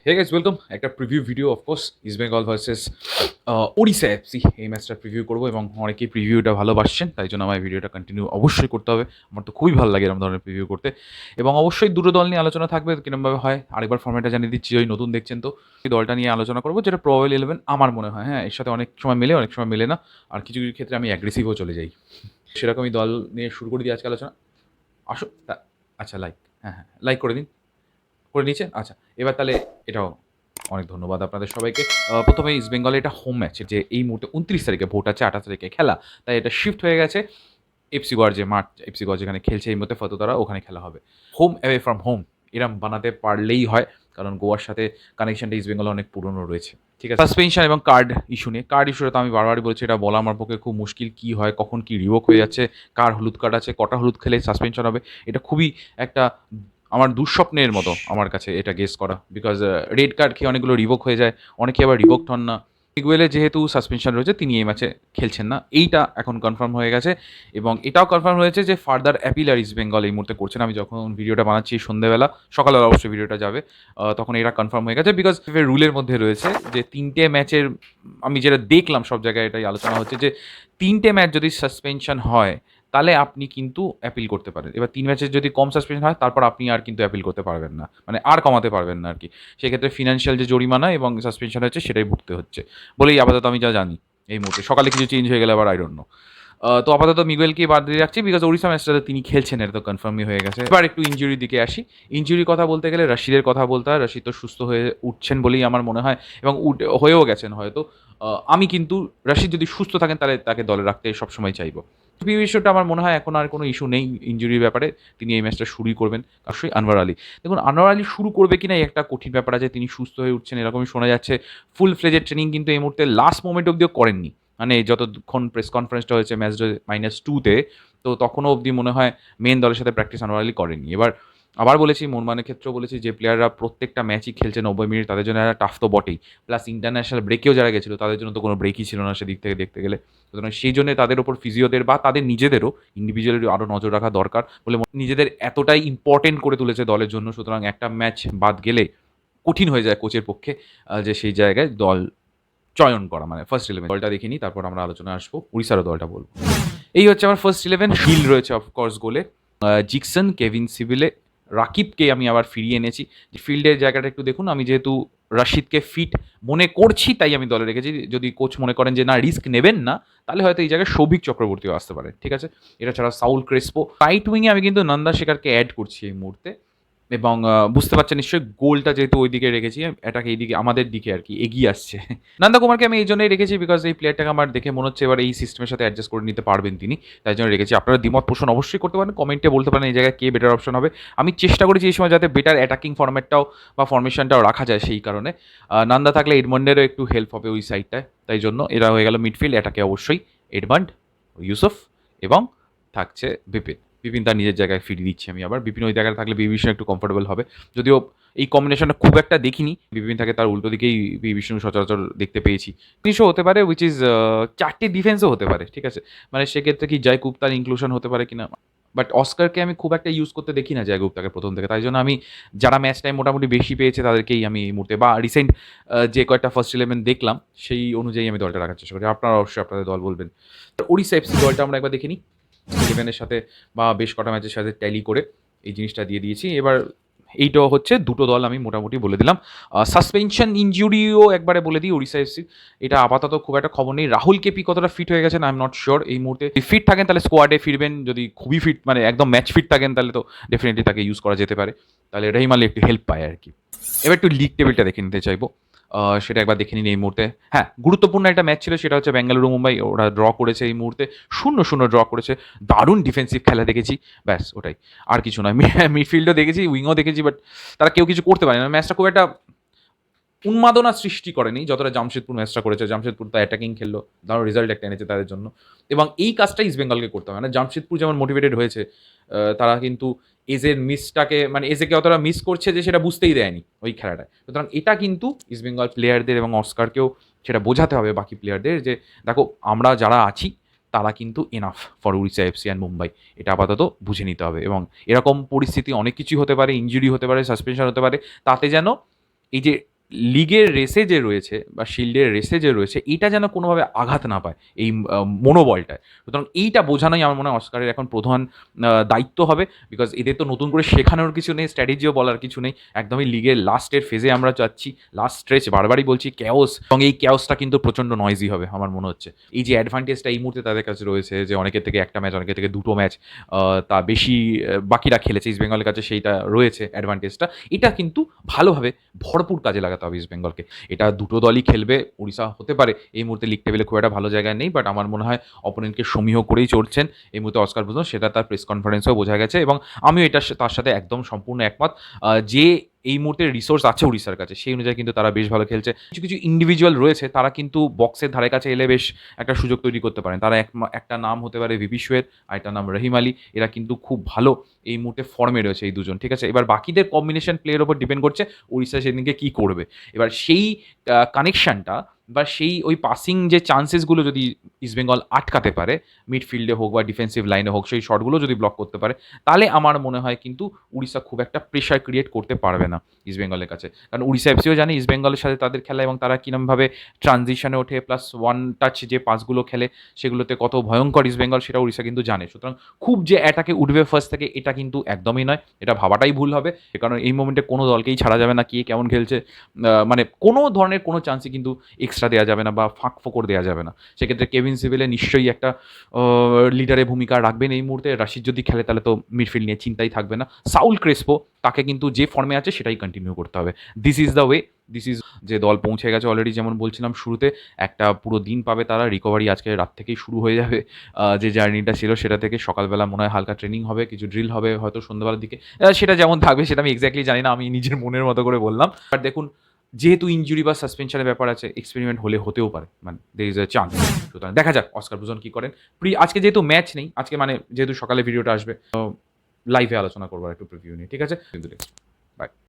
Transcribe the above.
Hey guys welcome একটা preview video of course east Bengal versus Odisha FC এই ম্যাচটা প্রিভিউ করবো এবং অনেকেই প্রিভিউটা ভালোবাসছেন তাই জন্য আমার ভিডিওটা কন্টিনিউ অবশ্যই করতে হবে। আমার তো খুবই ভালো লাগে এরকম ধরনের প্রিভিউ করতে এবং অবশ্যই দুটো দল নিয়ে আলোচনা থাকবে কিরমভাবে হয় আরেকবার ফর্মেটটা জানিয়ে দিচ্ছি। ওই নতুন দেখছেন তো এই দলটা নিয়ে আলোচনা করবো যেটা প্রবাবল 11 আমার মনে হয়। হ্যাঁ, এর সাথে অনেক সময় মেলে অনেক সময় মেলে না, আর কিছু কিছু ক্ষেত্রে আমি অ্যাগ্রেসিভও চলে যাই। সেরকমই দল নিয়ে শুরু করে দিই আজকে আলোচনা। আসো আচ্ছা লাইক, হ্যাঁ হ্যাঁ লাইক করে দিন, করে নিয়েছেন। আচ্ছা এবার তাহলে এটাও অনেক ধন্যবাদ আপনাদের সবাইকে। প্রথমে ইস্ট বেঙ্গলে এটা হোম ম্যাচ, যে এই মুহূর্তে 29 তারিখে ভোট আছে, 28 তারিখে খেলা, তাই এটা শিফট হয়ে গেছে এফসি গোয়ার যে মাঠ, এফসি গোয়া যেখানে খেলছে এই মুহূর্তে ফতোতারা, ওখানে খেলা হবে। হোম অ্যাওয়ে ফ্রম হোম এরম বানাতে পারলেই হয়, কারণ গোয়ার সাথে কানেকশনটা ইস্ট বেঙ্গলে অনেক পুরনো রয়েছে। ঠিক আছে, সাসপেনশন এবং কার্ড ইস্যু নিয়ে, কার্ড ইস্যুটা তো আমি বারবারই বলছি, এটা বলা আমার পক্ষে খুব মুশকিল। কী হয়, কখন কি রিভোক হয়ে যাচ্ছে, কার হলুদ কার্ড আছে, কটা হলুদ খেলে সাসপেনশন হবে, এটা খুবই একটা আমার দুঃস্বপ্নের মতো আমার কাছে এটা গেস করা। বিকজ রেড কার্ড খেয়ে অনেকগুলো রিভোক হয়ে যায়, অনেকে আবার রিভোকড হন না। মিগুয়েলের যেহেতু সাসপেনশন রয়েছে, তিনি এই ম্যাচে খেলছেন না, এইটা এখন কনফার্ম হয়ে গেছে। এবং এটাও কনফার্ম হয়েছে যে ফার্দার অ্যাপিল আর ইস্ট বেঙ্গল এই মুহূর্তে করছেন। আমি যখন ভিডিওটা বানাচ্ছি সন্ধ্যেবেলা, সকালবেলা অবশ্যই ভিডিওটা যাবে, তখন এটা কনফার্ম হয়ে গেছে। বিকজ রুলের মধ্যে রয়েছে যে 3টে ম্যাচের, আমি যেটা দেখলাম সব জায়গায় এটাই আলোচনা হচ্ছে যে 3টে ম্যাচ যদি সাসপেনশন হয় তাহলে আপনি কিন্তু অ্যাপিল করতে পারেন। এবার 3 ম্যাচের যদি কম সাসপেনশন হয় তারপর আপনি আর কিন্তু অ্যাপিল করতে পারবেন না, মানে আর কমাতে পারবেন না আর কি। সেক্ষেত্রে ফিনান্সিয়াল যে জরিমানা এবং সাসপেনশন হচ্ছে সেটাই ভুগতে হচ্ছে বলেই আপাতত আমি যা জানি। এই মুহূর্তে সকালে কিছু চেঞ্জ হয়ে গেলে আবার আই ডোন্ট নো। তো আপাতত মিগুয়েলকেই বাদ দিয়ে রাখছি, বিকজ ওড়িশা ম্যাচটাতে তিনি খেলছেন, এটা তো কনফার্মই হয়ে গেছে। এবার একটু ইঞ্জুরির দিকে আসি। ইঞ্জুরির কথা বলতে গেলে রশিদের কথা বলতে হয়। রশিদ তো সুস্থ হয়ে উঠছেন বলেই আমার মনে হয়, এবং হয়েও গেছেন হয়তো। আমি কিন্তু রশিদ যদি সুস্থ থাকেন তাহলে তাকে দলে রাখতে সবসময় চাইবো। পি বিষয়টা আমার মনে হয় এখন আর কোনো ইস্যু নেই ইঞ্জুরির ব্যাপারে, তিনি এই ম্যাচটা শুরুই করবেন। অবশ্যই আনোয়ার আলী, দেখুন আনোয়ার আলী শুরু করবে কিনা এই একটা কঠিন ব্যাপার আছে। তিনি সুস্থ হয়ে উঠছেন এরকমই শোনা যাচ্ছে। ফুল ফ্লেজের ট্রেনিং কিন্তু এই মুহূর্তে লাস্ট মোমেন্ট অব্দিও করেননি, মানে যতক্ষণ প্রেস কনফারেন্সটা হয়েছে ম্যাচ -2-তে, তো তখনও অবধি মনে হয় মেন দলের সাথে প্র্যাকটিস আনোয়ার আলী করেননি। এবার আবার বলেছি, মোহনবাগানের ক্ষেত্রেও বলেছি, যে প্লেয়াররা প্রত্যেকটা ম্যাচই খেলছে 90 মিনিট, তাদের জন্য একটা টাফ তো বটেই। প্লাস ইন্টারন্যাশনাল ব্রেকেও যারা গেছিলো তাদের জন্য তো কোনো ব্রেকই ছিল না সেদিক থেকে দেখতে গেলে। সুতরাং সেই জন্য তাদের ওপর ফিজিওদের বা তাদের নিজেদেরও ইন্ডিভিজুয়ালি আরও নজর রাখা দরকার বলে নিজেদের এতটাই ইম্পর্টেন্ট করে তুলেছে দলের জন্য। সুতরাং একটা ম্যাচ বাদ গেলে কঠিন হয়ে যায় কোচের পক্ষে যে সেই জায়গায় দল চয়ন করা, মানে ফার্স্ট 11 দলটা দেখে নিই, তারপর আমরা আলোচনা আসবো, উড়িষ্যারও দলটা বলবো। এই হচ্ছে আমার ফার্স্ট 11। হিল রয়েছে অফকোর্স গোলে, জিকসন, কেভিন সিভিলে, রাকিবকে আমি আবার ফিরিয়ে এনেছি। ফিল্ডের জায়গাটা একটু দেখুন, আমি যেহেতু রশিদকে ফিট মনে করছি তাই আমি দলে রেখেছি। যদি কোচ মনে করেন যে না রিস্ক নেবেন না, তাহলে হয়তো এই জায়গায় সৌভিক চক্রবর্তীও আসতে পারে। ঠিক আছে, এটা ছাড়া সাউল ক্রেসপো, রাইট উইংয়ে আমি কিন্তু নন্দা শেখারকে অ্যাড করছি এই মুহূর্তে। এবং বুঝতে পারছেন নিশ্চয়ই, গোলটা যেহেতু ওইদিকে রেখেছি, এটাকে এইদিকে আমাদের দিকে আর কি এগিয়ে আসছে। নন্দা কুমারকে আমি এই জন্যই রেখেছি, বিকজ এই প্লেয়ারটাকে আমার দেখে মনে হচ্ছে এবার এই সিস্টেমের সাথে অ্যাডজাস্ট করে নিতে পারবেন তিনি, তাই জন্য রেখেছি। আপনারা দ্বিমত পোষণ অবশ্যই করতে পারেন, কমেন্টে বলতে পারেন এই জায়গায় কে বেটার অপশন হবে। আমি চেষ্টা করেছি এই সময় যাতে বেটার অ্যাটাকিং ফরম্যাটটাও বা ফরমেশনটাও রাখা যায়, সেই কারণে নন্দা থাকলে এডমন্ডেরও একটু হেল্প হবে ওই সাইডটায়, তাই জন্য এরা হয়ে গেল মিডফিল্ড। অ্যাটাকে অবশ্যই এডমন্ড, ইউসুফ এবং থাকছে বিপিন। বিপিন তার নিজের জায়গায় ফিরিয়ে দিচ্ছি আমি আবার। বিপিন ওই জায়গায় থাকলে বিভীষণ একটু কমফোর্টেবল হবে, যদিও এই কম্বিনেশনটা খুব একটা দেখিনি। বিপিন থাকে তার উল্টো দিকেই বিভীষণ সচরাচর দেখতে পেয়েছি। জিনিসও হতে পারে উইচ ইজ 4টে ডিফেন্সও হতে পারে। ঠিক আছে, মানে সেক্ষেত্রে কি জয় গুপ্তার ইনক্লুশন হতে পারে কিনা, বাট অস্কারকে আমি খুব একটা ইউজ করতে দেখি না জয় গুপ্তাকে প্রথম থেকে, তাই জন্য আমি যারা ম্যাচ টাইম মোটামুটি বেশি পেয়েছে তাদেরকেই আমি এই মুহূর্তে, বা রিসেন্ট যে কয়েকটা ফার্স্ট 11 দেখলাম সেই অনুযায়ী আমি দলটা রাখার চেষ্টা করি। আপনারা অবশ্যই আপনাদের দল বলবেন। ওড়িশা এফসি দলটা আমরা একবার দেখে নিই, 11-এর সাথে বা বেশ কটা ম্যাচের সাথে ট্যালি করে এই জিনিসটা দিয়ে দিয়েছি। এবার এইটাও হচ্ছে দুটো দল আমি মোটামুটি বলে দিলাম। সাসপেনশন ইনজুরিও একবারে বলে দিই ওড়িশা এফসি, এটা আপাতত খুব একটা খবর নেই। রাহুল কেপি কতটা ফিট হয়ে গেছেন আই এম নট শিওর এই মুহূর্তে। যদি ফিট থাকেন তাহলে স্কোয়াডে ফিরবেন, যদি খুবই ফিট মানে একদম ম্যাচ ফিট থাকেন তাহলে তো ডেফিনেটলি তাকে ইউজ করা যেতে পারে, তাহলে রহিম আলী একটু হেল্প পায় আর কি। এবার একটু লিগ টেবিলটা দেখে নিতে চাইবো, সেটা একবার দেখে নিন এই মুহূর্তে। হ্যাঁ, গুরুত্বপূর্ণ একটা ম্যাচ ছিল, সেটা হচ্ছে বেঙ্গালুরু মুম্বাই, ওরা ড্র করেছে এই মুহূর্তে 0-0 ড্র করেছে। দারুণ ডিফেন্সিভ খেলা দেখেছি, ব্যাস ওটাই, আর কিছু নয়। মিডফিল্ডও দেখেছি, উইংও দেখেছি, বাট তারা কেউ কিছু করতে পারে না। ম্যাচটা খুব একটা উন্মাদনা সৃষ্টি করেনি যতটা জামশেদপুর ম্যাচটা করেছে। জামশেদপুর তো অ্যাটাকিং খেললো, দারুণ রেজাল্ট একটা এনেছে তাদের জন্য, এবং এই কাজটা ইস্ট বেঙ্গলকে করতে হবে। মানে জামশেদপুর যেমন মোটিভেটেড হয়েছে, তারা কিন্তু এজের মিসটাকে, মানে এজেকে অতটা মিস করছে যে সেটা বুঝতেই দেয়নি ওই খেলাটায়। সুতরাং এটা কিন্তু ইস্ট বেঙ্গল প্লেয়ারদের এবং অস্কারকেও সেটা বোঝাতে হবে বাকি প্লেয়ারদের, যে দেখো আমরা যারা আছি তারা কিন্তু enough for Orissa FC and Mumbai, এটা আপাতত বুঝে নিতে হবে। এবং এরকম পরিস্থিতি অনেক কিছুই হতে পারে, ইঞ্জুরি হতে পারে, সাসপেনশন হতে পারে, তাতে যেন এই যে লিগের রেসে যে রয়েছে বা শিল্ডের রেসে যে রয়েছে এটা যেন কোনোভাবে আঘাত না পায় এই মনোবলটায়। সুতরাং এইটা বোঝানোই আমার মনে হয় অস্কারের এখন প্রধান দায়িত্ব হবে। বিকজ এদের তো নতুন করে শেখানোর কিছু নেই, স্ট্র্যাটেজিও বলার কিছু নেই। একদমই লিগের লাস্টের ফেজে আমরা যাচ্ছি, লাস্ট স্ট্রেচ, বারবারই বলছি ক্যাওস, এবং এই ক্যাওসটা কিন্তু প্রচণ্ড নয়েজি হবে আমার মনে হচ্ছে। এই যে অ্যাডভান্টেজটা এই মুহূর্তে তাদের কাছে রয়েছে যে অনেকের থেকে একটা ম্যাচ, অনেকের থেকে দুটো ম্যাচ তা বেশি বাকিরা খেলেছে, ইস্ট বেঙ্গলের কাছে সেইটা রয়েছে অ্যাডভান্টেজটা। এটা কিন্তু ভালোভাবে ভরপুর কাজে লাগাতে হবে ইস্ট বেঙ্গলকে। এটা দুটো দলই খেলবে, উড়িষ্যা হতে পারে এই মুহূর্তে লিগ টেবিলে খুব একটা ভালো জায়গায় নেই, বাট আমার মনে হয় অপোনেন্টকে সমীহ করেই চড়ছেন এই মুহূর্তে অস্কার ব্রুজো, সেটা তার প্রেস কনফারেন্সেও বোঝা গেছে। এবং আমিও এটা তার সাথে একদম সম্পূর্ণ একমত। যে এই মুহূর্তে রিসোর্স আছে উড়িষ্যার কাছে সেই অনুযায়ী কিন্তু তারা বেশ ভালো খেলছে। কিছু কিছু ইন্ডিভিজুয়াল রয়েছে তারা কিন্তু বক্সের ধারে কাছে এলে বেশ একটা সুযোগ তৈরি করতে পারেন। তারা একটা নাম হতে পারে ভিভি শোয়েব, আর একটা নাম রহিম আলী। এরা কিন্তু খুব ভালো এই মুহূর্তে ফর্মে রয়েছে এই দুজন, ঠিক আছে। এবার বাকিদের কম্বিনেশন প্লেয়ের ওপর ডিপেন্ড করছে উড়িষ্যা সেদিনকে কী করবে। এবার সেই কানেকশানটা বা সেই ওই পাসিং যে চান্সেসগুলো যদি ইস্টবেঙ্গল আটকাতে পারে, মিডফিল্ডে হোক বা ডিফেন্সিভ লাইনে হোক, সেই শটগুলো যদি ব্লক করতে পারে, তাহলে আমার মনে হয় কিন্তু উড়িষ্যা খুব একটা প্রেশার ক্রিয়েট করতে পারবে না ইস্টবেঙ্গলের কাছে। কারণ উড়িষ্যা এফসিও জানে ইস্টবেঙ্গলের সাথে তাদের খেলা এবং তারা কীরমভাবে ট্রানজিশনে ওঠে, প্লাস ওয়ান টাচ যে পাসগুলো খেলে সেগুলোতে কত ভয়ঙ্কর ইস্টবেঙ্গল, সেটা উড়িষ্যা কিন্তু জানে। সুতরাং খুব যে অ্যাটাকে উঠবে ফার্স্ট থেকে, এটা কিন্তু একদমই নয়, এটা ভাবাটাই ভুল হবে। কারণ এই মোমেন্টে কোনো দলকেই ছাড়া যাবে না, কে কেমন খেলছে মানে কোনো ধরনের কোনো চান্সই কিন্তু এক্সট্রা দেওয়া যাবে না বা ফাঁক ফোকর দেওয়া যাবে না। সেক্ষেত্রে কেভিন সিভিলে নিশ্চয়ই একটা লিডারের ভূমিকা রাখবেন এই মুহূর্তে। রাশিদ যদি খেলে তাহলে তো মিডফিল্ড নিয়ে চিন্তাই থাকবে না। সাউল ক্রেসপো, তাকে কিন্তু যে ফর্মে আছে সেটাই কন্টিনিউ করতে হবে। This is the way, this is যে দল পৌঁছে গেছে অলরেডি, যেমন বলছিলাম শুরুতে, একটা পুরো দিন পাবে তারা, রিকভারি আজকে রাত থেকেই শুরু হয়ে যাবে। যে জার্নিটা ছিল সেটা থেকে সকালবেলা মনে হয় হালকা ট্রেনিং হবে, কিছু ড্রিল হবে হয়তো সন্ধ্যাবেলার দিকে, সেটা যেমন থাকবে সেটা আমি এক্স্যাক্টলি জানি না, আমি নিজের মনের মতো করে বললাম। বাট দেখুন, যেহেতু ইনজুরি বা সাসপেনশনের ব্যাপার আছে, এক্সপেরিমেন্ট হতেও পারে, মানে দের ইজ এ চান্স। সুতরাং দেখা যাক অস্কার ব্রুজন কী করেন। আজকে যেহেতু ম্যাচ নেই, আজকে মানে যেহেতু সকালে ভিডিওটা আসবে, লাইভে আলোচনা করবো একটু প্রিভিউ নিয়ে, ঠিক আছে। কিন্তু বাই।